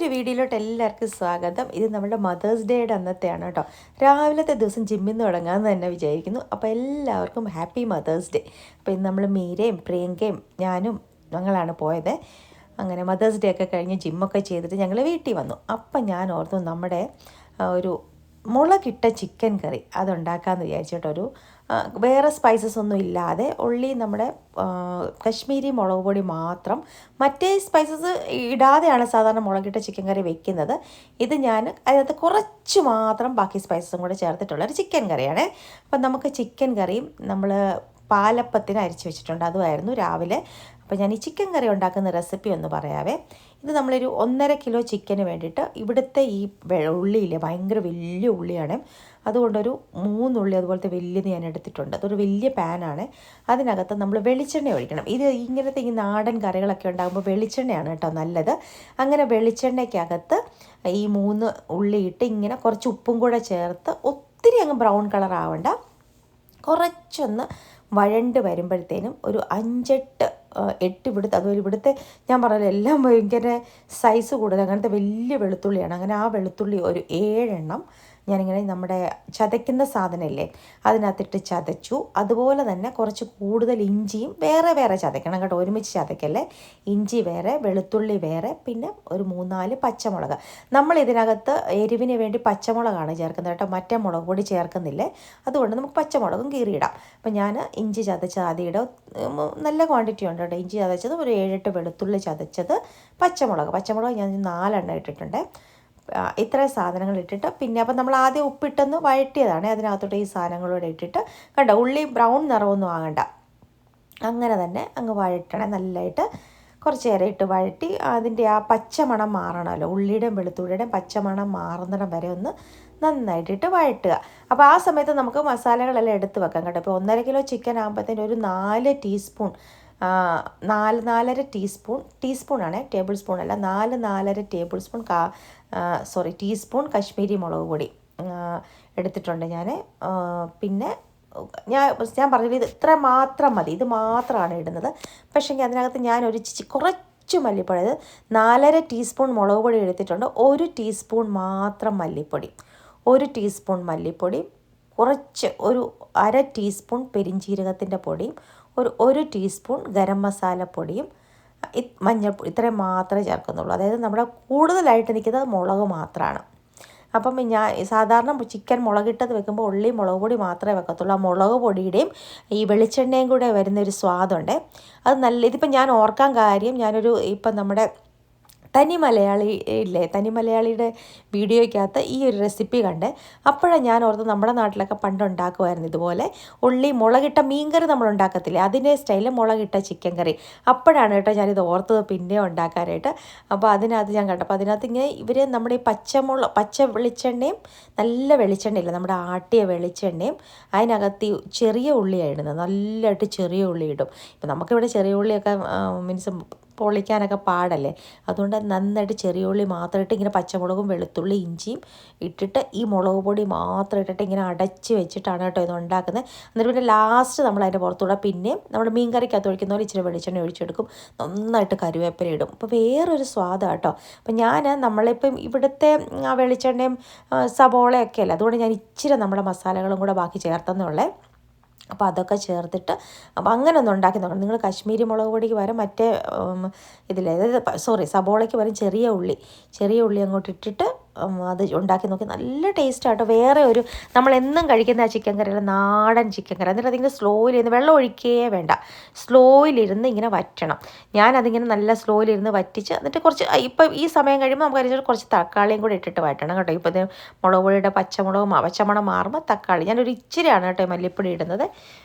പുതിയൊരു വീഡിയോയിലോട്ട് എല്ലാവർക്കും സ്വാഗതം. ഇത് നമ്മുടെ മദേഴ്സ് ഡേയുടെ അന്നത്തെയാണ് കേട്ടോ. രാവിലത്തെ ദിവസം ജിമ്മിൽ നിന്ന് തുടങ്ങാമെന്ന് തന്നെ വിചാരിക്കുന്നു. അപ്പോൾ എല്ലാവർക്കും ഹാപ്പി മദേഴ്സ് ഡേ. അപ്പോൾ ഇന്ന് നമ്മൾ മീരയും പ്രിയങ്കയും ഞാനും ഞങ്ങളാണ് പോയത്. അങ്ങനെ മദേഴ്സ് ഡേ ഒക്കെ കഴിഞ്ഞ് ജിമ്മൊക്കെ ചെയ്തിട്ട് ഞങ്ങൾ വീട്ടിൽ വന്നു. അപ്പം ഞാൻ ഓർത്തു നമ്മുടെ ഒരു മുളകിട്ട ചിക്കൻ കറി അതുണ്ടാക്കാമെന്ന് വിചാരിച്ചിട്ടൊരു വേറെ സ്പൈസസ് ഒന്നും ഇല്ലാതെ ഉള്ളി നമ്മുടെ കശ്മീരി മുളക് പൊടി മാത്രം, മറ്റേ സ്പൈസസ് ഇടാതെയാണ് സാധാരണ മുളകിട്ട ചിക്കൻ കറി വെക്കുന്നത്. ഇത് ഞാൻ അതിനകത്ത് കുറച്ച് മാത്രം ബാക്കി സ്പൈസസും കൂടെ ചേർത്തിട്ടുള്ളൊരു ചിക്കൻ കറിയാണ്. അപ്പം നമുക്ക് ചിക്കൻ കറിയും നമ്മൾ പാലപ്പത്തിന് അരിച്ച് വെച്ചിട്ടുണ്ട്, അതുമായിരുന്നു രാവിലെ. അപ്പോൾ ഞാൻ ഈ ചിക്കൻ കറി ഉണ്ടാക്കുന്ന റെസിപ്പി ഒന്ന് പറയാവേ. ഇത് നമ്മളൊരു 1.5 കിലോ ചിക്കന് വേണ്ടിയിട്ട് ഇവിടുത്തെ ഈ ഉള്ളിയില്ലേ ഭയങ്കര വലിയ ഉള്ളിയാണ്, അതുകൊണ്ടൊരു 3 ഉള്ളി അതുപോലത്തെ വലിയത് ഞാൻ എടുത്തിട്ടുണ്ട്. അതൊരു വലിയ പാനാണ്. അതിനകത്ത് നമ്മൾ വെളിച്ചെണ്ണ ഒഴിക്കണം. ഇത് ഇങ്ങനത്തെ ഈ നാടൻ കറികളൊക്കെ ഉണ്ടാകുമ്പോൾ വെളിച്ചെണ്ണയാണ് കേട്ടോ നല്ലത്. അങ്ങനെ വെളിച്ചെണ്ണയ്ക്കകത്ത് ഈ 3 ഉള്ളിയിട്ട് ഇങ്ങനെ കുറച്ച് ഉപ്പും കൂടെ ചേർത്ത്, ഒത്തിരി അങ്ങ് ബ്രൗൺ കളർ ആവണ്ട, കുറച്ചൊന്ന് വഴണ്ട് വരുമ്പോഴത്തേനും ഒരു 5-8 ഇവിടുത്തെ, അതുപോലെ ഇവിടുത്തെ ഞാൻ പറഞ്ഞല്ലോ എല്ലാം ഭയങ്കര സൈസ് കൂടുതൽ, അങ്ങനത്തെ വലിയ വെളുത്തുള്ളിയാണ്. അങ്ങനെ ആ വെളുത്തുള്ളി ഒരു 7 എണ്ണം ഞാനിങ്ങനെ നമ്മുടെ ചതയ്ക്കുന്ന സാധനമില്ലേ അതിനകത്തിട്ട് ചതച്ചു. അതുപോലെ തന്നെ കുറച്ച് കൂടുതൽ ഇഞ്ചിയും വേറെ വേറെ ചതയ്ക്കണം കേട്ടോ, ഒരുമിച്ച് ചതയ്ക്കല്ലേ. ഇഞ്ചി വേറെ, വെളുത്തുള്ളി വേറെ, പിന്നെ ഒരു 3-4 പച്ചമുളക്. നമ്മൾ ഇതിനകത്ത് എരിവിന് വേണ്ടി പച്ചമുളകാണ് ചേർക്കുന്നത് കേട്ടോ, മറ്റേ മുളക് പൊടി ചേർക്കുന്നില്ലേ, അതുകൊണ്ട് നമുക്ക് പച്ചമുളകും കീറിയിടാം. അപ്പം ഞാൻ ഇഞ്ചി ചതച്ചത് ആദ്യം നല്ല ക്വാണ്ടിറ്റി ഉണ്ട് കേട്ടോ. ഇഞ്ചി ചതച്ചത് ഒരു 7-8 വെളുത്തുള്ളി ചതച്ചത്, പച്ചമുളക് ഞാൻ 4 എണ്ണം ഇട്ടിട്ടുണ്ട്. ഇത്രയും സാധനങ്ങൾ ഇട്ടിട്ട്, പിന്നെ അപ്പം നമ്മൾ ആദ്യം ഉപ്പിട്ടൊന്ന് വഴറ്റിയതാണ്, അതിനകത്തോട്ട് ഈ സാധനങ്ങളോടെ ഇട്ടിട്ട് കണ്ടോ, ഉള്ളി ബ്രൗൺ നിറമൊന്നും ആകണ്ട, അങ്ങനെ തന്നെ അങ്ങ് വഴറ്റണേ നല്ലതായിട്ട്. കുറച്ച് നേരം ഇട്ട് വഴറ്റി അതിൻ്റെ ആ പച്ചമണം മാറണമല്ലോ, ഉള്ളിയുടെയും വെളുത്തുള്ളിയുടെയും പച്ചമണം മാറുന്നിടം വരെ ഒന്ന് നന്നായിട്ടിട്ട് വഴറ്റുക. അപ്പോൾ ആ സമയത്ത് നമുക്ക് മസാലകളെല്ലാം എടുത്ത് വെക്കാം കേട്ടോ. ഇപ്പോൾ 1.5 കിലോ ചിക്കൻ ആകുമ്പോഴത്തേന് ഒരു 4 ടീസ്പൂൺ 4-4.5 ടീസ്പൂണാണ്, ടേബിൾ സ്പൂൺ അല്ല, 4-4.5 ടേബിൾ സ്പൂൺ ടീസ്പൂൺ കശ്മീരി മുളക് പൊടി എടുത്തിട്ടുണ്ട് ഞാൻ. പിന്നെ ഞാൻ പറഞ്ഞത് ഇത് ഇത്ര മാത്രം മതി, ഇത് മാത്രമാണ് ഇടുന്നത്. പക്ഷേങ്കിൽ അതിനകത്ത് ഞാൻ കുറച്ച് മല്ലിപ്പൊടി, അത് 4.5 ടീസ്പൂൺ മുളക് പൊടി എടുത്തിട്ടുണ്ട്, 1 ടീസ്പൂൺ മാത്രം മല്ലിപ്പൊടി, 1 ടീസ്പൂൺ മല്ലിപ്പൊടി, കുറച്ച് ഒരു 1/2 ടീസ്പൂൺ പെരിഞ്ജീരകത്തിൻ്റെ പൊടിയും, ഒരു ടീസ്പൂൺ ഗരം മസാലപ്പൊടിയും, മഞ്ഞൾപ്പൊടി, ഇത്രയും മാത്രമേ ചേർക്കുന്നുള്ളൂ. അതായത് നമ്മുടെ കൂടുതലായിട്ട് നിൽക്കുന്നത് മുളക് മാത്രമാണ്. അപ്പം ഞാൻ സാധാരണ ചിക്കൻ മുളകിട്ടത് വെക്കുമ്പോൾ ഉള്ളി മുളക് പൊടി മാത്രമേ വെക്കത്തുള്ളൂ. ആ മുളക് പൊടിയുടെയും ഈ വെളിച്ചെണ്ണയും കൂടെ വരുന്നൊരു സ്വാദുണ്ട്, അത് നല്ല. ഇതിപ്പം ഞാൻ ഓർക്കാൻ കാര്യം, ഇപ്പം നമ്മുടെ തനി മലയാളിയുടെ വീഡിയോയ്ക്കകത്ത് ഈ ഒരു റെസിപ്പി കണ്ട് അപ്പോഴാണ് ഞാൻ ഓർത്ത് നമ്മുടെ നാട്ടിലൊക്കെ പണ്ട് ഉണ്ടാക്കുമായിരുന്നു ഇതുപോലെ. ഉള്ളി മുളകിട്ട മീൻകറി നമ്മൾ ഉണ്ടാക്കത്തില്ലേ, അതിൻ്റെ സ്റ്റൈലിൽ മുളകിട്ട ചിക്കൻ കറി. അപ്പോഴാണ് കേട്ടോ ഞാനിത് ഓർത്തത് പിന്നെ ഉണ്ടാക്കാനായിട്ട്. അപ്പോൾ അതിനകത്ത് ഞാൻ കണ്ടപ്പോൾ അതിനകത്ത് ഇങ്ങനെ ഇവർ നമ്മുടെ ഈ പച്ച വെളിച്ചെണ്ണയും, നല്ല വെളിച്ചെണ്ണയില്ല നമ്മുടെ ആട്ടിയ വെളിച്ചെണ്ണയും, അതിനകത്ത് ഈ ചെറിയ ഉള്ളിയാണ് ഇടുന്നത്, നല്ലതായിട്ട് ചെറിയ ഉള്ളി ഇടും. ഇപ്പം നമുക്കിവിടെ ചെറിയ ഉള്ളിയൊക്കെ മീൻസ് പൊളിക്കാനൊക്കെ പാടല്ലേ, അതുകൊണ്ട് നന്നായിട്ട് ചെറിയ ഉള്ളി മാത്രം ഇട്ട് ഇങ്ങനെ പച്ചമുളകും വെളുത്തുള്ളി ഇഞ്ചിയും ഇട്ടിട്ട് ഈ മുളക് പൊടി മാത്രം ഇട്ടിട്ട് ഇങ്ങനെ അടച്ച് വെച്ചിട്ടാണ് കേട്ടോ ഇത് ഉണ്ടാക്കുന്നത്. എന്നിട്ട് പിന്നെ ലാസ്റ്റ് നമ്മൾ അതിൻ്റെ പുറത്തൂടെ പിന്നെയും നമ്മുടെ മീൻ കറിക്കകത്ത് ഒഴിക്കുന്ന പോലെ ഇച്ചിരി വെളിച്ചെണ്ണ ഒഴിച്ചെടുക്കും, നന്നായിട്ട് കറിവേപ്പില ഇടും. അപ്പോൾ വേറൊരു സ്വാദാണ് കേട്ടോ. അപ്പം നമ്മളിപ്പം ഇവിടുത്തെ ആ വെളിച്ചെണ്ണയും സവോളയൊക്കെ അല്ലേ, അതുകൊണ്ട് ഞാൻ ഇച്ചിരി നമ്മുടെ മസാലകളും കൂടെ ബാക്കി ചേർത്തെന്നുള്ളേ. അപ്പോൾ അതൊക്കെ ചേർത്തിട്ട് അപ്പോൾ അങ്ങനെ ഒന്ന് ഉണ്ടാക്കി നോക്കണം നിങ്ങൾ. കശ്മീരി മുളക് പൊടിക്ക് പകരം മറ്റേ സബോളയ്ക്ക് പകരം ചെറിയ ഉള്ളി അങ്ങോട്ട് ഇട്ടിട്ട് അത് ഉണ്ടാക്കി നോക്കി, നല്ല ടേസ്റ്റാട്ടോ. വേറെ ഒരു നമ്മളെന്നും കഴിക്കുന്ന ആ ചിക്കൻ കറിയല്ല, നാടൻ ചിക്കൻ കറി. എന്നിട്ട് അതിങ്ങനെ സ്ലോയിലിരുന്ന്, വെള്ളം ഒഴിക്കുകയേ വേണ്ട, സ്ലോയിലിരുന്ന് ഇങ്ങനെ വറ്റണം. ഞാനതിങ്ങനെ നല്ല സ്ലോയിലിരുന്ന് വറ്റിച്ച്, എന്നിട്ട് ഇപ്പം ഈ സമയം കഴിയുമ്പോൾ നമുക്ക് അതിന് കുറച്ച് തക്കാളിയും കൂടി ഇട്ടിട്ട് വറ്റണം കേട്ടോ. ഇപ്പോൾ ഇത് മുളക് പൊടിയുടെ പച്ചമണം മാറുമ്പോൾ തക്കാളി, ഞാനൊരു ഇച്ചിരിയാണ് കേട്ടോ മല്ലിപ്പൊടി ഇടുന്നത്.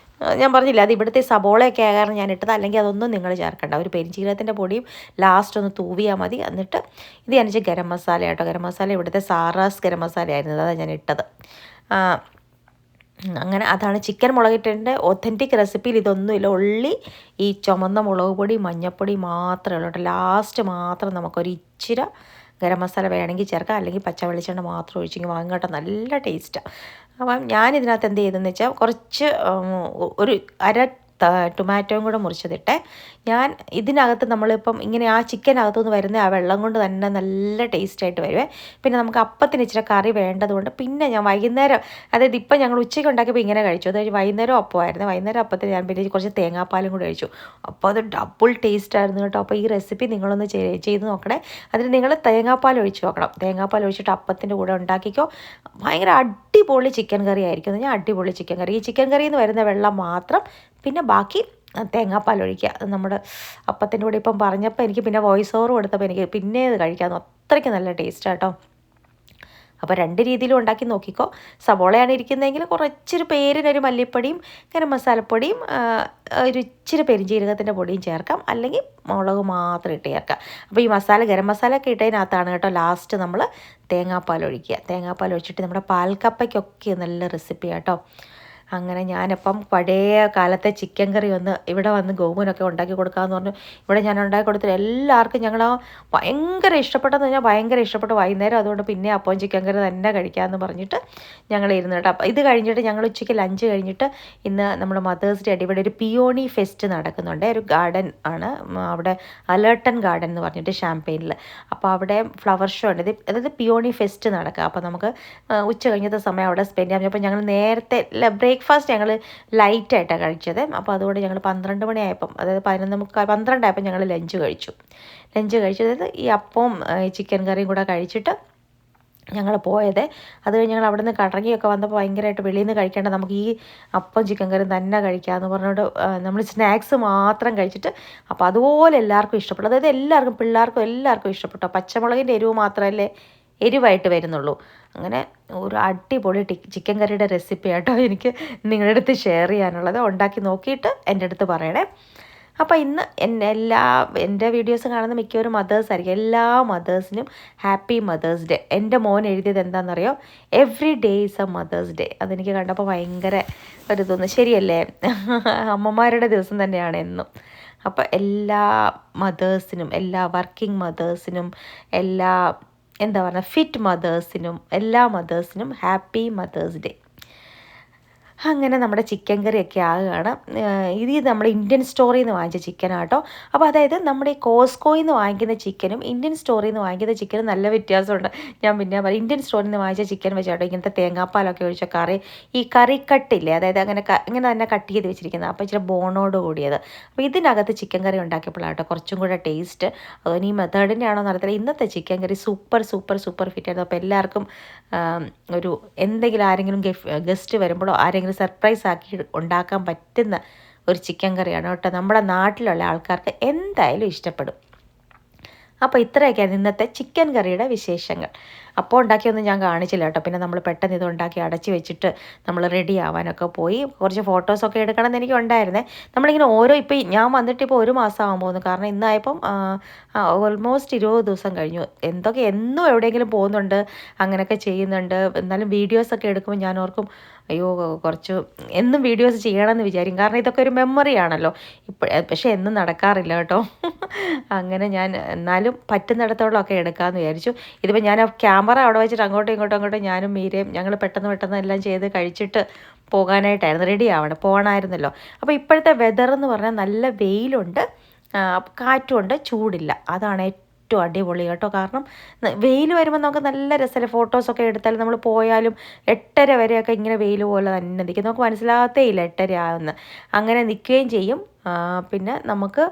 ഞാൻ പറഞ്ഞില്ല, അത് ഇവിടുത്തെ സബോളയൊക്കെ ആകാരണം ഞാൻ ഇട്ടത്, അല്ലെങ്കിൽ അതൊന്നും നിങ്ങൾ ചേർക്കണ്ട. ഒരു പെരിഞ്ജീരകത്തിൻ്റെ പൊടിയും ലാസ്റ്റ് ഒന്ന് തൂവിയാൽ മതി. എന്നിട്ട് ഇത് ഞാൻ ഗരം മസാല കേട്ടോ, ഗരം മസാല ഇവിടുത്തെ സാറാസ് ഗരം മസാല ആയിരുന്നു, അതാണ് ഞാൻ ഇട്ടത്. അങ്ങനെ അതാണ് ചിക്കൻ മുളകിട്ടതിൻ്റെ ഒത്തൻറ്റിക് റെസിപ്പിയിൽ ഇതൊന്നുമില്ല. ഉള്ളി, ഈ ചുമന്ന മുളക് പൊടി, മഞ്ഞൾപ്പൊടി മാത്രമേ ഉള്ളൂ കേട്ടോ. ലാസ്റ്റ് മാത്രം നമുക്കൊരു ഇച്ചിരി ഗരം മസാല വേണമെങ്കിൽ ചേർക്കാം, അല്ലെങ്കിൽ പച്ച വെളിച്ചെണ്ണ മാത്രം ഒഴിച്ചെങ്കിൽ വാങ്ങും കേട്ടോ, നല്ല ടേസ്റ്റാണ്. അപ്പം ഞാനിതിനകത്ത് എന്ത് ചെയ്തെന്ന് വെച്ചാൽ കുറച്ച് ഒരു ടൊമാറ്റോയും കൂടെ മുറിച്ചതിട്ടെ. ഞാൻ ഇതിനകത്ത് നമ്മളിപ്പം ഇങ്ങനെ ആ ചിക്കനകത്തുനിന്ന് വരുന്ന ആ വെള്ളം കൊണ്ട് തന്നെ നല്ല ടേസ്റ്റായിട്ട് വരുവേ. പിന്നെ നമുക്ക് അപ്പത്തിന് ഇച്ചിരി കറി വേണ്ടതുകൊണ്ട് പിന്നെ ഞാൻ വൈകുന്നേരം, അതായത് ഇപ്പം ഞങ്ങൾ ഉച്ചയ്ക്ക് ഉണ്ടാക്കിയപ്പോൾ ഇങ്ങനെ കഴിച്ചു. അതായത് വൈകുന്നേരം അപ്പമായിരുന്നു. വൈകുന്നേരം അപ്പത്തിന് ഞാൻ പിന്നെ കുറച്ച് തേങ്ങാപ്പാലും കൂടെ കഴിച്ചു. അപ്പോൾ അത് ഡബിൾ ടേസ്റ്റ് ആയിരുന്നു കേട്ടോ. അപ്പോൾ ഈ റെസിപ്പി നിങ്ങളൊന്ന് ചെയ്ത് നോക്കണേ. അതിന് നിങ്ങൾ തേങ്ങാപ്പാൽ ഒഴിച്ച് നോക്കണം. തേങ്ങാപ്പാൽ ഒഴിച്ചിട്ട് അപ്പത്തിൻ്റെ കൂടെ ഉണ്ടാക്കിക്കോ. ഭയങ്കര അടിപൊളി ചിക്കൻ കറി ആയിരിക്കും. ഞാൻ അടിപൊളി ചിക്കൻ കറി. ഈ ചിക്കൻ കറിയിൽ നിന്ന് വരുന്ന വെള്ളം മാത്രം, പിന്നെ ബാക്കി തേങ്ങാപ്പാൽ ഒഴിക്കുക. അത് നമ്മുടെ അപ്പത്തിൻ്റെ കൂടെ ഇപ്പം പറഞ്ഞപ്പോൾ എനിക്ക് പിന്നെ വോയിസ് ഓവർ കൊടുത്തപ്പോൾ എനിക്ക് പിന്നെ ഇത് കഴിക്കാമെന്ന്. അത്രയ്ക്ക് നല്ല ടേസ്റ്റാട്ടോ. അപ്പോൾ 2 രീതിയിലും ഉണ്ടാക്കി നോക്കിക്കോ. സവോളയാണ് ഇരിക്കുന്നതെങ്കിൽ കുറച്ചൊരു പേരിനൊരു മല്ലിപ്പൊടിയും ഗരം മസാലപ്പൊടിയും ഒരു ഇച്ചിരി പെരിഞ്ജീരകത്തിൻ്റെ പൊടിയും ചേർക്കാം. അല്ലെങ്കിൽ മുളക് മാത്രം ഇട്ട് ചേർക്കാം. അപ്പോൾ ഈ മസാല, ഗരം മസാല ഒക്കെ ഇട്ടതിനകത്താണ് കേട്ടോ ലാസ്റ്റ് നമ്മൾ തേങ്ങാപ്പാൽ ഒഴിക്കുക. തേങ്ങാപ്പാൽ ഒഴിച്ചിട്ട് നമ്മുടെ പാൽക്കപ്പയ്ക്കൊക്കെ നല്ല റെസിപ്പി കേട്ടോ. അങ്ങനെ ഞാനപ്പം പഴയ കാലത്തെ ചിക്കൻ കറി ഇവിടെ വന്ന് ഗോപുവിനൊക്കെ ഉണ്ടാക്കി കൊടുക്കാമെന്ന് പറഞ്ഞു. ഇവിടെ ഞാൻ ഉണ്ടാക്കി കൊടുത്തിട്ട് എല്ലാവർക്കും ഞങ്ങൾ ഭയങ്കര ഇഷ്ടപ്പെട്ടെന്ന് പറഞ്ഞാൽ ഭയങ്കര ഇഷ്ടപ്പെട്ടു. വൈകുന്നേരം അതുകൊണ്ട് പിന്നെ അപ്പം ചിക്കൻ കറി തന്നെ കഴിക്കാമെന്ന് പറഞ്ഞിട്ട് ഞങ്ങൾ ഇരുന്ന് കേട്ടോ. അപ്പോൾ ഇത് കഴിഞ്ഞിട്ട് ഞങ്ങൾ ഉച്ചയ്ക്ക് ലഞ്ച് കഴിഞ്ഞിട്ട് ഇന്ന് നമ്മൾ മദേഴ്സ് ഡേ ഇവിടെ ഒരു പിയോണി ഫെസ്റ്റ് നടക്കുന്നുണ്ട്. ഒരു ഗാർഡൻ ആണ് അവിടെ, അലേർട്ടൺ ഗാർഡൻ എന്ന് പറഞ്ഞിട്ട് ഷാംപെയിനിൽ. അപ്പോൾ അവിടെ ഫ്ലവർ ഷോ ഉണ്ട്. അതായത് പിയോണി ഫെസ്റ്റ് നടക്കുക. അപ്പോൾ നമുക്ക് ഉച്ച കഴിഞ്ഞത്തെ സമയം അവിടെ സ്പെൻഡ് ചെയ്യാൻ. അപ്പോൾ ഞങ്ങൾ നേരത്തെ ബ്രേക്ക്ഫാസ്റ്റ് ഞങ്ങൾ ലൈറ്റായിട്ടാണ് കഴിച്ചത്. അപ്പോൾ അതുകൊണ്ട് ഞങ്ങൾ 12 മണിയായപ്പം, അതായത് 11:45 ആയപ്പോൾ ഞങ്ങൾ ലഞ്ച് കഴിച്ചത് ഈ അപ്പവും ചിക്കൻ കറിയും കൂടെ കഴിച്ചിട്ട് ഞങ്ങൾ പോയത്. അത് കഴിഞ്ഞ് ഞങ്ങൾ അവിടെ നിന്ന് കറങ്ങിയൊക്കെ വന്നപ്പോൾ ഭയങ്കരമായിട്ട് വെളിയിൽ നിന്ന് കഴിക്കേണ്ട, നമുക്ക് ഈ അപ്പം ചിക്കൻ കറി തന്നെ കഴിക്കാമെന്ന് പറഞ്ഞുകൊണ്ട് നമ്മൾ സ്നാക്സ് മാത്രം കഴിച്ചിട്ട്, അപ്പോൾ അതുപോലെ എല്ലാവർക്കും ഇഷ്ടപ്പെട്ടു. അതായത് എല്ലാവർക്കും, പിള്ളേർക്കും എല്ലാവർക്കും ഇഷ്ടപ്പെട്ടു. പച്ചമുളകിൻ്റെ എരിവ് മാത്രമല്ലേ എരിവായിട്ട് വരുന്നുള്ളൂ. അങ്ങനെ ഒരു അടിപൊളി ചിക്കൻ കറിയുടെ റെസിപ്പി ആട്ടോ എനിക്ക് നിങ്ങളുടെ അടുത്ത് ഷെയർ ചെയ്യാനുള്ളത്. ഉണ്ടാക്കി നോക്കിയിട്ട് എൻ്റെ അടുത്ത് പറയണേ. അപ്പോൾ ഇന്ന് എൻ്റെ വീഡിയോസ് കാണുന്ന മിക്കവരും മദേഴ്സ് ആയിരിക്കും. എല്ലാ മദേഴ്സിനും ഹാപ്പി മദേഴ്സ് ഡേ. എൻ്റെ മോൻ എഴുതിയത് എന്താണെന്നറിയോ? Every day is a mother's day. അതെനിക്ക് കണ്ടപ്പോൾ ഭയങ്കര ഒരു തോന്നുന്നു. ശരിയല്ലേ? അമ്മമാരുടെ ദിവസം തന്നെയാണ് എന്നും. അപ്പോൾ എല്ലാ മദേഴ്സിനും, എല്ലാ വർക്കിംഗ് മദേഴ്സിനും, എല്ലാ എന്താ പറയുക ഫിറ്റ് മദേഴ്സിനും, എല്ലാ മദേഴ്സിനും ഹാപ്പി മദേഴ്സ് ഡേ. അങ്ങനെ നമ്മുടെ ചിക്കൻ കറിയൊക്കെ ആകുകയാണ്. ഇത് നമ്മൾ ഇന്ത്യൻ സ്റ്റോറിൽ നിന്ന് വാങ്ങിച്ച ചിക്കനാട്ടോ. അപ്പോൾ അതായത് നമ്മുടെ ഈ കോസ്കോയിൽ നിന്ന് വാങ്ങിക്കുന്ന ചിക്കനും ഇന്ത്യൻ സ്റ്റോറിൽ നിന്ന് വാങ്ങിക്കുന്ന ചിക്കനും നല്ല വ്യത്യാസമുണ്ട്. ഞാൻ പിന്നെ പറയും, ഇന്ത്യൻ സ്റ്റോറിൽ നിന്ന് വാങ്ങിച്ച ചിക്കൻ വെച്ചാട്ടോ ഇങ്ങനത്തെ തേങ്ങാപ്പാലൊക്കെ ഒഴിച്ച കറി, ഈ കറിക്കട്ടില്ലേ, അതായത് ഇങ്ങനെ തന്നെ കട്ട് ചെയ്ത് വെച്ചിരിക്കുന്നത്. അപ്പോൾ ഇച്ചിരി ബോണോട് കൂടിയത്. അപ്പോൾ ഇതിനകത്ത് ചിക്കൻ കറി ഉണ്ടാക്കിയപ്പോഴാട്ടോ കുറച്ചും കൂടെ ടേസ്റ്റ്. അതുകൊണ്ട് ഈ മെത്തേഡിൻ്റെ ആണോ നടത്തില്ല. ഇന്നത്തെ ചിക്കൻ കറി സൂപ്പർ ഫിറ്റ് ആയിരുന്നു. അപ്പോൾ എല്ലാവർക്കും ഒരു എന്തെങ്കിലും ആരെങ്കിലും ഗസ്റ്റ് വരുമ്പോഴോ ആരെങ്കിലും സർപ്രൈസ് ആക്കി ഉണ്ടാക്കാൻ പറ്റുന്ന ഒരു ചിക്കൻ കറിയാണ് കേട്ടോ. നമ്മുടെ നാട്ടിലുള്ള ആൾക്കാർക്ക് എന്തായാലും ഇഷ്ടപ്പെടും. അപ്പോൾ ഇത്രയൊക്കെയാണ് ഇന്നത്തെ ചിക്കൻ കറിയുടെ വിശേഷങ്ങൾ. അപ്പോൾ ഉണ്ടാക്കിയൊന്നും ഞാൻ കാണിച്ചില്ല കേട്ടോ. പിന്നെ നമ്മൾ പെട്ടെന്ന് ഇത് ഉണ്ടാക്കി അടച്ച് വെച്ചിട്ട് നമ്മൾ റെഡി ആവാനൊക്കെ പോയി. കുറച്ച് ഫോട്ടോസൊക്കെ എടുക്കണം എന്ന് എനിക്ക് ഉണ്ടായിരുന്നേ. നമ്മളിങ്ങനെ ഇപ്പോൾ ഞാൻ വന്നിട്ട് ഇപ്പോൾ 1 മാസം ആകാൻ പോകുന്നു. കാരണം ഇന്നായപ്പം ഓൾമോസ്റ്റ് 20 ദിവസം കഴിഞ്ഞു. എന്നും എവിടെയെങ്കിലും പോകുന്നുണ്ട്, അങ്ങനെയൊക്കെ ചെയ്യുന്നുണ്ട്. എന്നാലും വീഡിയോസൊക്കെ എടുക്കുമ്പോൾ ഞാൻ ഓർക്കും, അയ്യോ കുറച്ച് എന്നും വീഡിയോസ് ചെയ്യണമെന്ന് വിചാരിക്കും. കാരണം ഇതൊക്കെ ഒരു മെമ്മറി ആണല്ലോ. പക്ഷേ എന്നും നടക്കാറില്ല കേട്ടോ. അങ്ങനെ ഞാൻ എന്നാലും പറ്റുന്നിടത്തോളമൊക്കെ എടുക്കാമെന്ന് വിചാരിച്ചു. ഇതിപ്പോൾ ഞാൻ ക്യാമറ അവിടെ വെച്ചിട്ട് അങ്ങോട്ടും ഇങ്ങോട്ടും ഞാനും മീരയും ഞങ്ങൾ പെട്ടെന്ന് എല്ലാം ചെയ്ത് കഴിച്ചിട്ട് പോകാനായിട്ടായിരുന്നു, റെഡി പോകണമായിരുന്നല്ലോ. അപ്പോൾ ഇപ്പോഴത്തെ വെതർ എന്ന് പറഞ്ഞാൽ നല്ല വെയിലുണ്ട്, കാറ്റുണ്ട്, ചൂടില്ല. അതാണ് ഏറ്റവും അടിപൊളി കേട്ടോ. കാരണം വെയിൽ വരുമ്പോൾ നമുക്ക് നല്ല രസമല്ലേ ഫോട്ടോസൊക്കെ എടുത്താലും. നമ്മൾ പോയാലും 8:30 വരെയൊക്കെ ഇങ്ങനെ വെയിൽ പോലെ തന്നെ നിൽക്കും. നമുക്ക് മനസ്സിലാകത്തേ ഇല്ല 8:30 ആകുന്ന. അങ്ങനെ നിൽക്കുകയും ചെയ്യും. പിന്നെ നമുക്ക്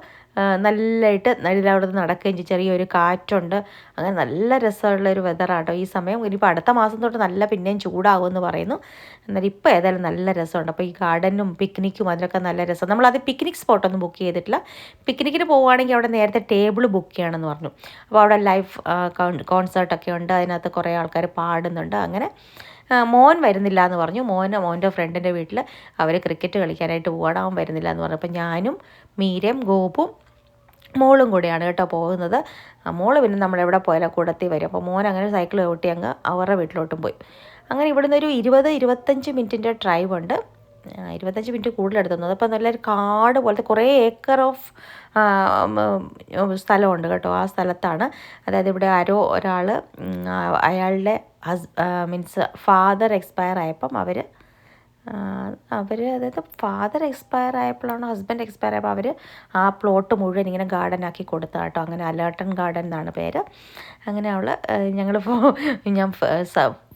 നല്ലതായിട്ട് അവിടെ നടക്കുകയും ചെയ്യും. ചെറിയൊരു കാറ്റുണ്ട്. അങ്ങനെ നല്ല രസമുള്ളൊരു വെതറാട്ടോ ഈ സമയം. ഇനിയിപ്പോൾ അടുത്ത മാസം തൊട്ട് നല്ല പിന്നെയും ചൂടാകുമെന്ന് പറയുന്നു. എന്നാലും ഇപ്പോൾ ഏതായാലും നല്ല രസമുണ്ട്. അപ്പോൾ ഈ ഗാർഡനും പിക്നിക്കും അതിനൊക്കെ നല്ല രസം. നമ്മളത് പിക്നിക് സ്പോട്ടൊന്നും ബുക്ക് ചെയ്തിട്ടില്ല. പിക്നിക്കിന് പോവുകയാണെങ്കിൽ അവിടെ നേരത്തെ ടേബിൾ ബുക്ക് ചെയ്യണമെന്ന് പറഞ്ഞു. അപ്പോൾ അവിടെ ലൈവ് കോൺസേർട്ടൊക്കെ ഉണ്ട്. അതിനകത്ത് കുറേ ആൾക്കാർ പാടുന്നുണ്ട്. അങ്ങനെ മോൻ വരുന്നില്ല എന്ന് പറഞ്ഞു. മോൻ്റെ ഫ്രണ്ടിൻ്റെ വീട്ടിൽ അവർ ക്രിക്കറ്റ് കളിക്കാനായിട്ട് പോവാണ്. അവൻ വരുന്നില്ല എന്ന് പറഞ്ഞു. അപ്പോൾ ഞാനും മീരയും ഗോപും മോളും കൂടെയാണ് കേട്ടോ പോകുന്നത്. മോള് പിന്നെ നമ്മളെവിടെ പോയാലും കൂടത്തിൽ വരും. അപ്പോൾ മോൻ അങ്ങനെ സൈക്കിൾ ഓട്ടി അങ്ങ് അവരുടെ വീട്ടിലോട്ടും പോയി. അങ്ങനെ ഇവിടുന്ന് ഒരു 20-25 മിനിറ്റിൻ്റെ ഡ്രൈവ് ഉണ്ട്. 25 മിനിറ്റ് കൂടുതലെടുത്തുന്നത്. അപ്പോൾ നല്ലൊരു കാട് പോലത്തെ കുറേ ഏക്കർ ഓഫ് സ്ഥലമുണ്ട് കേട്ടോ. ആ സ്ഥലത്താണ്, അതായത് ഇവിടെ ഒരാൾ അയാളുടെ മീൻസ് ഫാദർ എക്സ്പയർ ആയപ്പം അവർ അവർ അതായത് ഫാദർ എക്സ്പയർ ആയപ്പോഴാണോ ഹസ്ബൻഡ് എക്സ്പയർ ആയപ്പോൾ അവർ ആ പ്ലോട്ട് മുഴുവൻ ഇങ്ങനെ ഗാർഡനാക്കി കൊടുത്ത കേട്ടോ. അങ്ങനെ അലേർട്ടൺ ഗാർഡൻ എന്നാണ് പേര്. അങ്ങനെ ഞങ്ങൾ ഞാൻ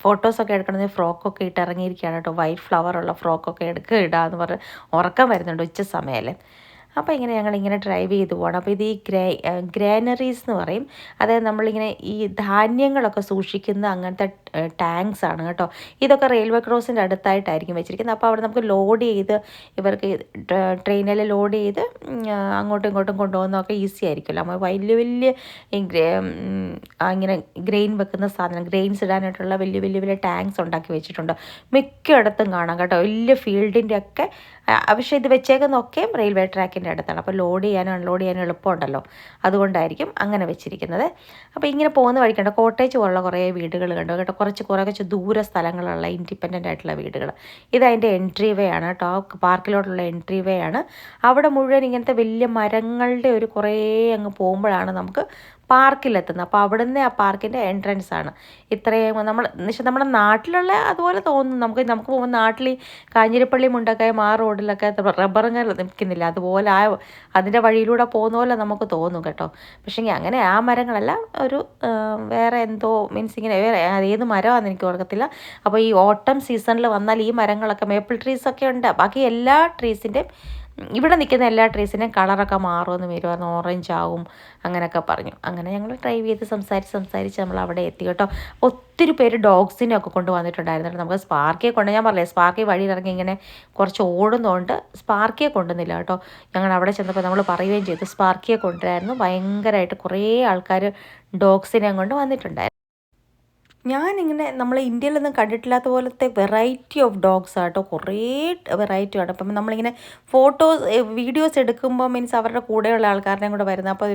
ഫോട്ടോസൊക്കെ എടുക്കണമെങ്കിൽ ഫ്രോക്കൊക്കെ ഇട്ട് ഇറങ്ങിയിരിക്കുകയാണ് കേട്ടോ. വൈറ്റ് ഫ്ലവറുള്ള ഫ്രോക്കൊക്കെ ഇടാമെന്ന് പറഞ്ഞ് ഉറക്കം വരുന്നുണ്ട് ഉച്ച സമയമല്ലേ. അപ്പോൾ ഇങ്ങനെ ഞങ്ങളിങ്ങനെ ഡ്രൈവ് ചെയ്ത് പോകണം. അപ്പോൾ ഇത് ഈ ഗ്രാനറീസ് എന്ന് പറയും. അതായത് നമ്മളിങ്ങനെ ഈ ധാന്യങ്ങളൊക്കെ സൂക്ഷിക്കുന്ന അങ്ങനത്തെ ടാങ്ക്സ് ആണ് കേട്ടോ. ഇതൊക്കെ റെയിൽവേ ക്രോസിൻ്റെ അടുത്തായിട്ടായിരിക്കും വെച്ചിരിക്കുന്നത്. അപ്പോൾ അവിടെ നമുക്ക് ലോഡ് ചെയ്ത് ഇവർക്ക് ട്രെയിനിൽ ലോഡ് ചെയ്ത് അങ്ങോട്ടും ഇങ്ങോട്ടും കൊണ്ടുപോകുന്നതൊക്കെ ഈസി ആയിരിക്കുമല്ലോ. നമ്മൾ വലിയ വലിയ ഇങ്ങനെ ഗ്രെയിൻ വെക്കുന്ന സാധനം, ഗ്രെയിൻസ് ഇടാനായിട്ടുള്ള വലിയ വലിയ വലിയ ടാങ്ക്സ് ഉണ്ടാക്കി വെച്ചിട്ടുണ്ട്. മിക്കയിടത്തും കാണാം കേട്ടോ, വലിയ ഫീൽഡിൻ്റെ ഒക്കെ. പക്ഷേ ഇത് വെച്ചേക്കുന്നതൊക്കെ റെയിൽവേ ട്രാക്കിൻ്റെ അടുത്താണ്. അപ്പോൾ ലോഡ് ചെയ്യാനും അൺലോഡ് ചെയ്യാനും എളുപ്പമുണ്ടല്ലോ, അതുകൊണ്ടായിരിക്കും അങ്ങനെ വെച്ചിരിക്കുന്നത്. അപ്പോൾ ഇങ്ങനെ പോകുന്ന വഴിക്കുണ്ട് കോട്ടേജ് പോലുള്ള കുറേ വീടുകൾ കണ്ടു കേട്ടോ. കുറച്ച് ദൂര സ്ഥലങ്ങളുള്ള ഇൻഡിപെൻഡൻ്റ് ആയിട്ടുള്ള വീടുകൾ. ഇതതിൻ്റെ എൻട്രി വേ ആണ് കേട്ടോ, പാർക്കിലോട്ടുള്ള എൻട്രി വേ ആണ്. അവിടെ മുഴുവൻ ഇങ്ങനത്തെ വലിയ മരങ്ങളുടെ ഒരു കുറേ അങ്ങ് പോകുമ്പോഴാണ് നമുക്ക് പാർക്കിലെത്തുന്നത്. അപ്പോൾ അവിടുന്ന് ആ പാർക്കിൻ്റെ എൻട്രൻസ് ആണ്. ഇത്രയും നമ്മുടെ നാട്ടിലുള്ള അതുപോലെ തോന്നുന്നു നമുക്ക് പോകുമ്പോൾ നാട്ടിൽ കാഞ്ഞിരപ്പള്ളി മുണ്ടക്കയം ആ റോഡിലൊക്കെ റബ്ബറുകൾ നിൽക്കുന്നില്ല, അതുപോലെ അതിൻ്റെ വഴിയിലൂടെ പോകുന്ന പോലെ നമുക്ക് തോന്നും കേട്ടോ. പക്ഷേ അങ്ങനെ ആ മരങ്ങളല്ല, ഒരു വേറെ എന്തോ മീൻസ് ഇങ്ങനെ വേറെ ഏത് മരമാണെന്ന് എനിക്ക് ഓർക്കത്തില്ല. അപ്പോൾ ഈ ഓട്ടം സീസണിൽ വന്നാൽ ഈ മരങ്ങളൊക്കെ മേപ്പിൾ ട്രീസൊക്കെ ഉണ്ട്. ബാക്കി എല്ലാ ട്രീസിൻ്റെയും ഇവിടെ നിൽക്കുന്ന എല്ലാ ട്രീസിൻ്റെയും കളറൊക്കെ മാറുമെന്ന് വരുമായിരുന്നു, ഓറഞ്ച് ആവും അങ്ങനെയൊക്കെ പറഞ്ഞു. അങ്ങനെ ഞങ്ങൾ ഡ്രൈവ് ചെയ്ത് സംസാരിച്ച് നമ്മൾ അവിടെ എത്തി കേട്ടോ. ഒത്തിരി പേര് ഡോഗ്സിനെ ഒക്കെ കൊണ്ട് വന്നിട്ടുണ്ടായിരുന്നു. നമുക്ക് സ്പാർക്കിയെ കൊണ്ട്, ഞാൻ പറഞ്ഞേ സ്പാർക്കി വഴിയിലിറങ്ങി ഇങ്ങനെ കുറച്ച് ഓടുന്നതുകൊണ്ട് സ്പാർക്കിയെ കൊണ്ടുവന്നില്ല കേട്ടോ. ഞങ്ങൾ അവിടെ ചെന്നപ്പോൾ നമ്മൾ പറയുകയും ചെയ്തു സ്പാർക്കിയെ കൊണ്ടുവരായിരുന്നു. ഭയങ്കരമായിട്ട് കുറേ ആൾക്കാർ ഡോഗ്സിനെ കൊണ്ട് വന്നിട്ടുണ്ടായിരുന്നു. ഞാനിങ്ങനെ നമ്മൾ ഇന്ത്യയിലൊന്നും കണ്ടിട്ടില്ലാത്ത പോലത്തെ വെറൈറ്റി ഓഫ് ഡോഗ്സ് ആട്ടോ, കുറേ വെറൈറ്റിയാണ്. അപ്പം നമ്മളിങ്ങനെ വീഡിയോസ് എടുക്കുമ്പോൾ മീൻസ് അവരുടെ കൂടെയുള്ള ആൾക്കാരുടെയും കൂടെ വരുന്നത്, അപ്പോൾ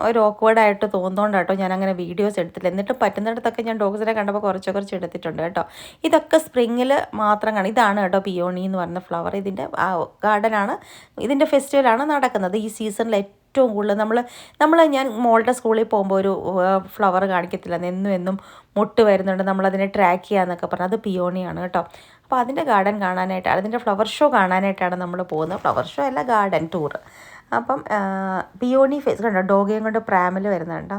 ഒരു ഓക്വേർഡായിട്ട് തോന്നുന്നതുകൊണ്ടാട്ടോ ഞാൻ അങ്ങനെ വീഡിയോസ് എടുത്തില്ല. എന്നിട്ട് പറ്റുന്നിടത്തൊക്കെ ഞാൻ ഡോഗ്സിനെ കണ്ടപ്പോൾ കുറച്ച് എടുത്തിട്ടുണ്ട് കേട്ടോ. ഇതൊക്കെ സ്പ്രിങ്ങിൽ മാത്രം കാണും. ഇതാണ് കേട്ടോ പിയോണി എന്ന് പറയുന്ന ഫ്ലവർ. ഇതിൻ്റെ ഗാർഡനാണ്, ഇതിൻ്റെ ഫെസ്റ്റിവലാണ് നടക്കുന്നത് ഈ സീസണിൽ. ഏറ്റവും കൂടുതൽ ഞാൻ മോളുടെ സ്കൂളിൽ പോകുമ്പോൾ ഒരു ഫ്ലവർ കാണിക്കത്തില്ല, എന്നും മുട്ട് വരുന്നുണ്ട്, നമ്മളതിനെ ട്രാക്ക് ചെയ്യാന്നൊക്കെ പറഞ്ഞാൽ അത് പിയോണിയാണ് കേട്ടോ. അപ്പോൾ അതിൻ്റെ ഗാർഡൻ കാണാനായിട്ട്, അതിൻ്റെ ഫ്ലവർ ഷോ കാണാനായിട്ടാണ് നമ്മൾ പോകുന്നത്. ഫ്ലവർ ഷോ അല്ല, ഗാർഡൻ ടൂർ. അപ്പം പിയോണി ഫേസ് കണ്ടോ, ഡോഗയും കൊണ്ട് പ്രാമിൽ വരുന്നുണ്ടോ.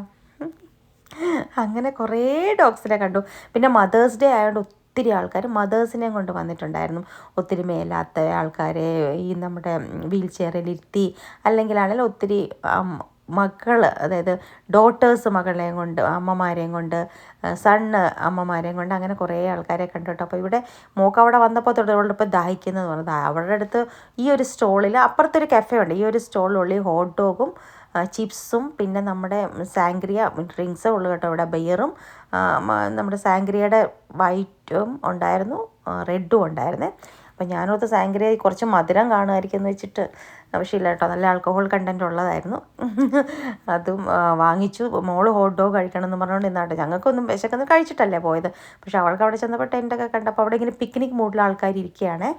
അങ്ങനെ കുറേ ഡോഗ്സിനെ കണ്ടു. പിന്നെ മദേഴ്സ് ഡേ ആയതുകൊണ്ട് ഒത്തിരി ആൾക്കാർ മദേഴ്സിനെയും കൊണ്ട് വന്നിട്ടുണ്ടായിരുന്നു. ഒത്തിരി മേലാത്ത ആൾക്കാരെ ഈ നമ്മുടെ വീൽ ചെയറിലിരുത്തി, അല്ലെങ്കിലാണെങ്കിൽ ഒത്തിരി മക്കൾ, അതായത് ഡോട്ടേഴ്സ് മകളെയും കൊണ്ട്, അമ്മമാരെയും കൊണ്ട്, സണ്ണ് അമ്മമാരെയും കൊണ്ട്, അങ്ങനെ കുറേ ആൾക്കാരെ കണ്ടു കേട്ടോ. അപ്പോൾ ഇവിടെ മോക്ക് അവിടെ വന്നപ്പോൾ തൊട്ടിപ്പോൾ ദാഹിക്കുന്നതെന്ന് പറഞ്ഞത് അവരുടെ അടുത്ത് ഈ ഒരു സ്റ്റോളിൽ, അപ്പുറത്തൊരു കഫേ ഉണ്ട്, ഈ ഒരു സ്റ്റോളിനുള്ളിൽ ഹോട്ട് ഡോഗും ചിപ്സും പിന്നെ നമ്മുടെ സാങ്ക്രിയ ഡ്രിങ്ക്സും ഉള്ളു കേട്ടോ. ഇവിടെ ബിയറും നമ്മുടെ സാങ്ക്രിയയുടെ വൈറ്റും ഉണ്ടായിരുന്നു, റെഡും ഉണ്ടായിരുന്നേ. അപ്പം ഞാനോർത്ത് സാങ്ക്രിയ കുറച്ച് മധുരം കാണുമായിരിക്കും എന്ന് വെച്ചിട്ട്, പക്ഷേ ഇല്ല കേട്ടോ, നല്ല ആൽക്കഹോൾ കണ്ടൻറ്റ് ഉള്ളതായിരുന്നു. അതും വാങ്ങിച്ചു. മോള് ഹോട്ട് ഡോഗ് കഴിക്കണം എന്ന് പറഞ്ഞുകൊണ്ട് ഇന്നാട്ടെ, ഞങ്ങൾക്കൊന്നും വിശക്കൊന്നും കഴിച്ചിട്ടല്ലേ പോയത്. പക്ഷേ അവൾക്ക് അവിടെ ചെന്നപ്പോൾ ടെൻ്റൊക്കെ കണ്ടപ്പോൾ അവിടെ ഇങ്ങനെ പിക്നിക് മൂഡിൽ ആൾക്കാർ ഇരിക്കുകയാണേ.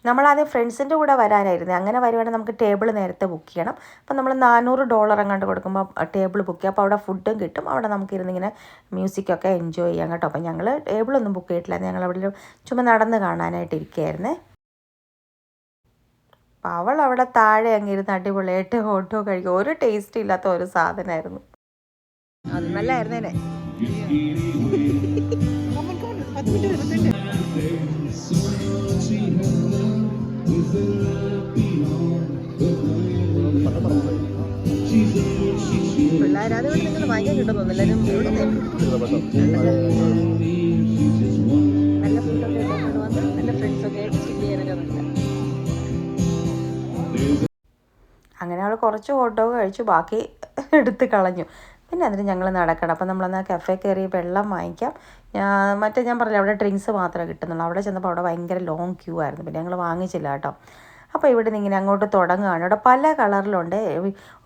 നമ്മളാദ്യം ഫ്രണ്ട്സിൻ്റെ കൂടെ വരാനായിരുന്നു. അങ്ങനെ വരുവാണെങ്കിൽ നമുക്ക് ടേബിൾ നേരത്തെ ബുക്ക് ചെയ്യണം. അപ്പം നമ്മൾ $400 അങ്ങോട്ട് കൊടുക്കുമ്പോൾ ടേബിൾ ബുക്ക് ചെയ്യാം. അപ്പോൾ അവിടെ ഫുഡും കിട്ടും, അവിടെ നമുക്കിരുന്നിങ്ങനെ മ്യൂസിക്കൊക്കെ എൻജോയ് ചെയ്യാം കേട്ടോ. അപ്പം ഞങ്ങൾ ടേബിളൊന്നും ബുക്ക് ചെയ്തിട്ടില്ല, ഞങ്ങൾ അവിടെ ചുമ്മാ നടന്ന് കാണാനായിട്ട് ഇരിക്കുകയായിരുന്നേ. അപ്പം അവൾ അവിടെ താഴെ അങ്ങിരുന്ന് അടിപൊളിയായിട്ട് ഹോട്ടോ കഴിക്കും. ഒരു ടേസ്റ്റ് ഇല്ലാത്ത ഒരു സാധനമായിരുന്നു അത്. നല്ലായിരുന്നേനെ. പിള്ളേരത് ഇവിടെ നിങ്ങൾ വാങ്ങിക്കാൻ കിട്ടുന്നു. എല്ലാവരും നല്ല ഫുഡൊക്കെ വന്ന് നല്ല ഫ്രണ്ട്സൊക്കെ ആയിട്ട് ചില്ല് ചെയ്യാനൊക്കെ നല്ല. അങ്ങനെ അവൾ കുറച്ച് ഹോട്ട് ഡോഗ് കഴിച്ചു, ബാക്കി എടുത്ത് കളഞ്ഞു. പിന്നെ അതിന് ഞങ്ങൾ നടക്കണം. അപ്പം നമ്മളെന്നാൽ കഫേ കയറി വെള്ളം വാങ്ങിക്കാം. ഞാൻ പറഞ്ഞില്ല അവിടെ ഡ്രിങ്ക്സ് മാത്രമേ കിട്ടുന്നുള്ളൂ. അവിടെ ചെന്നപ്പോൾ അവിടെ ഭയങ്കര ലോങ് ക്യൂ ആയിരുന്നു. പിന്നെ ഞങ്ങൾ വാങ്ങിച്ചില്ല കേട്ടോ. അപ്പോൾ ഇവിടെ നിന്ന് ഇങ്ങനെ അങ്ങോട്ട് തുടങ്ങുകയാണ്. ഇവിടെ പല കളറിലുണ്ട്.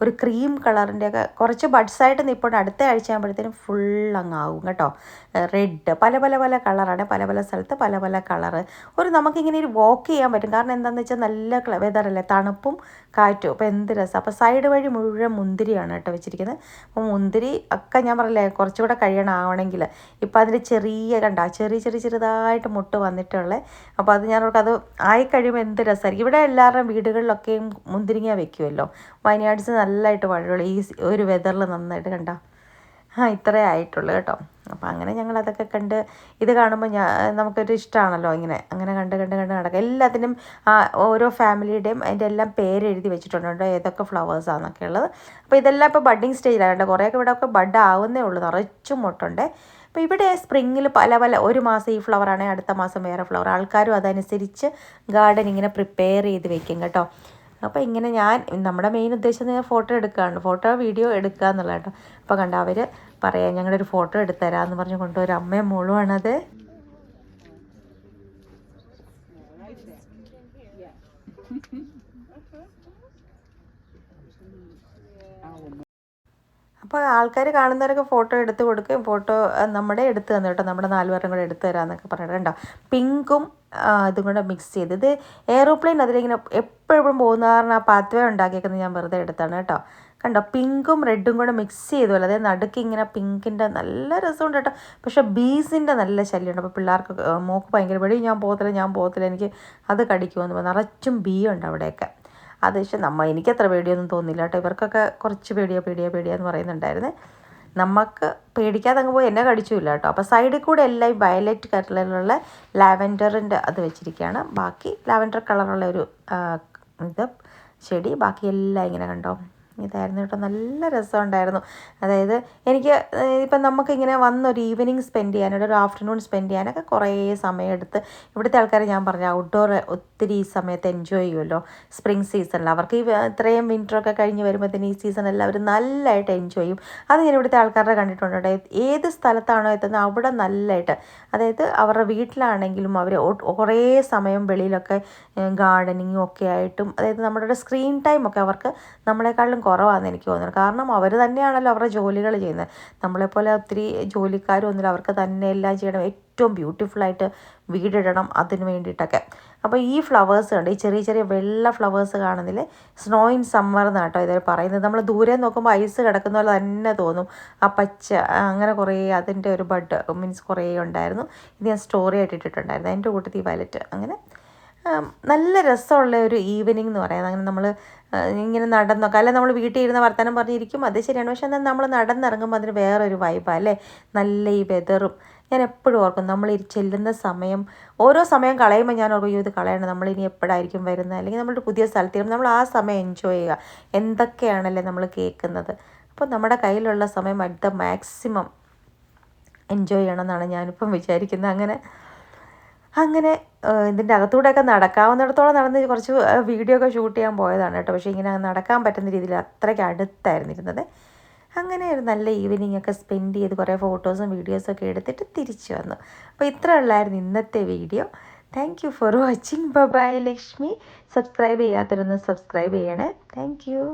ഒരു ക്രീം കളറിൻ്റെയൊക്കെ കുറച്ച് ബഡ്സായിട്ട് നിൽപ്പുണ്ട്. അടുത്ത ആഴ്ച ആകുമ്പോഴത്തേനും ഫുൾ അങ്ങാവും കേട്ടോ. റെഡ് പല പല പല കളറാണ്. പല പല സ്ഥലത്ത് പല പല കളറ്. നമുക്കിങ്ങനെ ഒരു വാക്ക് ചെയ്യാൻ പറ്റും. കാരണം എന്താണെന്ന് വെച്ചാൽ നല്ല വെതറല്ലേ, തണുപ്പും കാറ്റും. അപ്പോൾ എന്ത് രസം. അപ്പോൾ സൈഡ് വഴി മുഴുവൻ മുന്തിരിയാണ് കേട്ടോ വെച്ചിരിക്കുന്നത്. അപ്പോൾ മുന്തിരി ഒക്കെ ഞാൻ പറയില്ലേ കുറച്ചുകൂടെ കഴിയണമാവണമെങ്കിൽ. ഇപ്പം അതിൻ്റെ ചെറുതായിട്ട് മുട്ട് വന്നിട്ടുള്ളത്. അപ്പോൾ അത് അത് ആയിക്കഴിയുമ്പോൾ എന്ത് രസമായിരിക്കും. ഇവിടെ എല്ലാവരുടെയും വീടുകളിലൊക്കെയും മുന്തിരിങ്ങ വെക്കുമല്ലോ. വൈനാഡ്സ് നല്ലതായിട്ട് വഴുവളി ഈ ഒരു വെതറിൽ നന്നായിട്ട് കണ്ടോ. ഇത്രേ ആയിട്ടുള്ളൂ കേട്ടോ. അപ്പോൾ അങ്ങനെ ഞങ്ങളതൊക്കെ കണ്ട് ഇത് കാണുമ്പോൾ നമുക്കൊരു ഇഷ്ടമാണല്ലോ അങ്ങനെ കണ്ട് നടക്കുക. എല്ലാത്തിനും ഓരോ ഫാമിലിയുടെയും അതിൻ്റെ എല്ലാം പേരെഴുതി വെച്ചിട്ടുണ്ട് ഏതൊക്കെ ഫ്ലവേഴ്സാണെന്നൊക്കെ ഉള്ളത്. അപ്പോൾ ഇതെല്ലാം ഇപ്പോൾ ബഡ്ഡിങ് സ്റ്റേജിലാണ്. കുറേയൊക്കെ ഇവിടെയൊക്കെ ബഡ് ആവുന്നേ ഉള്ളൂ, നിറച്ചും മുട്ടുണ്ട്. അപ്പോൾ ഇവിടെ സ്പ്രിങ്ങിൽ പല പല ഒരു മാസം ഈ ഫ്ലവറാണെങ്കിൽ അടുത്ത മാസം വേറെ ഫ്ലവർ. ആൾക്കാരും അതനുസരിച്ച് ഗാർഡൻ ഇങ്ങനെ പ്രിപ്പയർ ചെയ്ത് വെക്കും കേട്ടോ. അപ്പോൾ ഇങ്ങനെ നമ്മുടെ മെയിൻ ഉദ്ദേശം ഫോട്ടോ എടുക്കുകയാണ്, വീഡിയോ എടുക്കുക എന്നുള്ളത് കേട്ടോ. അപ്പോൾ കണ്ട അവർ പറയാം ഞങ്ങളൊരു ഫോട്ടോ എടുത്തുതരാമെന്ന് പറഞ്ഞ് കൊണ്ടുവരും. അമ്മയും മോളുമാണത്. അപ്പോൾ ആൾക്കാർ കാണുന്നവരൊക്കെ ഫോട്ടോ എടുത്ത് കൊടുക്കുകയും ഫോട്ടോ നമ്മുടെ എടുത്ത് തന്നു കേട്ടോ. നമ്മുടെ 4 പേരും കൂടെ എടുത്ത് തരാമെന്നൊക്കെ പറഞ്ഞിട്ട് കണ്ടോ. പിങ്കും ഇതും കൂടെ മിക്സ് ചെയ്ത് ഇത് എയറോപ്ലെയിൻ അതിലിങ്ങനെ എപ്പോഴും പോകുന്ന കാരണം ആ പാത്വേ ഉണ്ടാക്കിയേക്കുന്നത് ഞാൻ വെറുതെ എടുത്താണ് കേട്ടോ. കണ്ടോ പിങ്കും റെഡും കൂടെ മിക്സ് ചെയ്തുമല്ലോ. അതായത് നടുക്ക് ഇങ്ങനെ പിങ്കിൻ്റെ നല്ല രസമുണ്ട് കേട്ടോ. പക്ഷേ ബീസിൻ്റെ നല്ല ശല്യമുണ്ട്. അപ്പോൾ പിള്ളേർക്ക് മോക്ക് ഭയങ്കര പേടി. ഞാൻ പോകത്തില്ല എനിക്ക് അത് കടിക്കുമെന്ന് നിറച്ചും ബീ ഉണ്ട് അവിടെയൊക്കെ. അത് പക്ഷേ എനിക്കത്ര പേടിയൊന്നും തോന്നില്ല കേട്ടോ. ഇവർക്കൊക്കെ കുറച്ച് പേടിയാന്ന് പറയുന്നുണ്ടായിരുന്നു. നമുക്ക് പേടിക്കാതെ അങ്ങ് പോയി എന്നെ കടിച്ചില്ല കേട്ടോ. അപ്പോൾ സൈഡിൽ കൂടെ എല്ലാം വയലറ്റ് കളറിലുള്ള ലാവൻഡറിൻ്റെ അത് വെച്ചിരിക്കുകയാണ്. ബാക്കി ലാവൻഡർ കളറുള്ള ഒരു ഇത് ചെടി, ബാക്കി എല്ലാം ഇങ്ങനെ കണ്ടോ. ഇതായിരുന്നു കേട്ടോ. നല്ല രസമുണ്ടായിരുന്നു. അതായത് എനിക്ക് ഇപ്പം നമുക്കിങ്ങനെ വന്നൊരു ഈവനിങ് സ്പെൻഡ് ചെയ്യാനായിട്ട് ഒരു ആഫ്റ്റർനൂൺ സ്പെൻഡ് ചെയ്യാനൊക്കെ കുറേ സമയമെടുത്ത് ഇവിടുത്തെ ആൾക്കാർ ഞാൻ പറഞ്ഞു ഔട്ട്ഡോർ ഒത്തിരി ഈ സമയത്ത് എൻജോയ് ചെയ്യുമല്ലോ. സ്പ്രിങ് സീസണിൽ അവർക്ക് ഇത്രയും വിൻ്ററൊക്കെ കഴിഞ്ഞ് വരുമ്പോഴത്തേന് ഈ സീസണെല്ലാം അവർ നല്ലതായിട്ട് എൻജോയ് ചെയ്യും. അത് ഞാൻ ഇവിടുത്തെ ആൾക്കാരുടെ കണ്ടിട്ടുണ്ട് കേട്ടോ. ഏത് സ്ഥലത്താണോ എത്തുന്നത് അവിടെ നല്ലതായിട്ട്, അതായത് അവരുടെ വീട്ടിലാണെങ്കിലും അവർ കുറേ സമയം വെളിയിലൊക്കെ ഗാർഡനിങ്ങും ഒക്കെ ആയിട്ടും, അതായത് നമ്മുടെ സ്ക്രീൻ ടൈമൊക്കെ അവർക്ക് നമ്മളെക്കാളും കുറവാണെന്ന് എനിക്ക് തോന്നുന്നത്. കാരണം അവർ തന്നെയാണല്ലോ അവരുടെ ജോലികൾ ചെയ്യുന്നത്. നമ്മളെപ്പോലെ ഒത്തിരി ജോലിക്കാരും ഒന്നുമില്ല. അവർക്ക് തന്നെ എല്ലാം ചെയ്യണം, ഏറ്റവും ബ്യൂട്ടിഫുള്ളായിട്ട് വീടിടണം, അതിന് വേണ്ടിയിട്ടൊക്കെ. അപ്പോൾ ഈ ഫ്ലവേഴ്സ് കണ്ട് ഈ ചെറിയ വെള്ള ഫ്ലവേഴ്സ് കാണുന്നില്ലേ, സ്നോ ഇൻ സമ്മർ എന്നാട്ടോ ഇത് പറയുന്നത്. നമ്മൾ ദൂരെ നോക്കുമ്പോൾ ഐസ് കിടക്കുന്ന പോലെ തന്നെ തോന്നും. ആ പച്ച അങ്ങനെ കുറേ അതിൻ്റെ ഒരു ബഡ് മീൻസ് കുറേ ഉണ്ടായിരുന്നു. ഇത് ഞാൻ സ്റ്റോറി ആയിട്ട് ഇട്ടിട്ടുണ്ടായിരുന്നു. എൻ്റെ കൂട്ടത്തിൽ വയലറ്റ്. അങ്ങനെ നല്ല രസമുള്ള ഒരു ഈവനിങ് എന്ന് പറയുന്നത്. അങ്ങനെ നമ്മൾ ഇങ്ങനെ നടന്നൊക്കെ അല്ലെ നമ്മൾ വീട്ടിൽ ഇരുന്ന് വർത്തമാനം പറഞ്ഞിരിക്കും, അത് ശരിയാണ്. പക്ഷെ എന്നാൽ നമ്മൾ നടന്നിറങ്ങുമ്പോൾ അതിന് വേറൊരു വൈബാണ് അല്ലേ. നല്ല ഈ വെതറും ഞാൻ എപ്പോഴും ഓർക്കും നമ്മൾ ചെല്ലുന്ന സമയം, ഓരോ സമയം കളയുമ്പോൾ ഞാൻ ഓർക്കും ഇത് കളയണം, നമ്മളിനി എപ്പോഴായിരിക്കും വരുന്നത്, അല്ലെങ്കിൽ നമ്മളൊരു പുതിയ സ്ഥലത്ത് നമ്മൾ ആ സമയം എൻജോയ് ചെയ്യുക. എന്തൊക്കെയാണല്ലേ നമ്മൾ കേൾക്കുന്നത്. അപ്പോൾ നമ്മുടെ കയ്യിലുള്ള സമയം അറ്റ് ദ മാക്സിമം എൻജോയ് ചെയ്യണം എന്നാണ് ഞാനിപ്പം വിചാരിക്കുന്നത്. അങ്ങനെ ഇതിൻ്റെ അകത്തൂടെയൊക്കെ നടക്കാവുന്നിടത്തോളം നടന്ന് കുറച്ച് വീഡിയോ ഒക്കെ ഷൂട്ട് ചെയ്യാൻ പോയതാണ് കേട്ടോ. പക്ഷേ ഇങ്ങനെ നടക്കാൻ പറ്റുന്ന രീതിയിൽ അത്രയ്ക്ക് അടുത്തായിരുന്നു ഇരുന്നത്. അങ്ങനെ ഒരു നല്ല ഈവനിങ് ഒക്കെ സ്പെൻഡ് ചെയ്ത് കുറേ ഫോട്ടോസും വീഡിയോസൊക്കെ എടുത്തിട്ട് തിരിച്ചു വന്നു. അപ്പോൾ ഇത്ര ഉള്ളായിരുന്നു ഇന്നത്തെ video. Thank you for watching. Bye Lakshmi. Subscribe ചെയ്യാത്തവരൊന്ന് സബ്സ്ക്രൈബ് ചെയ്യണേ. Thank U.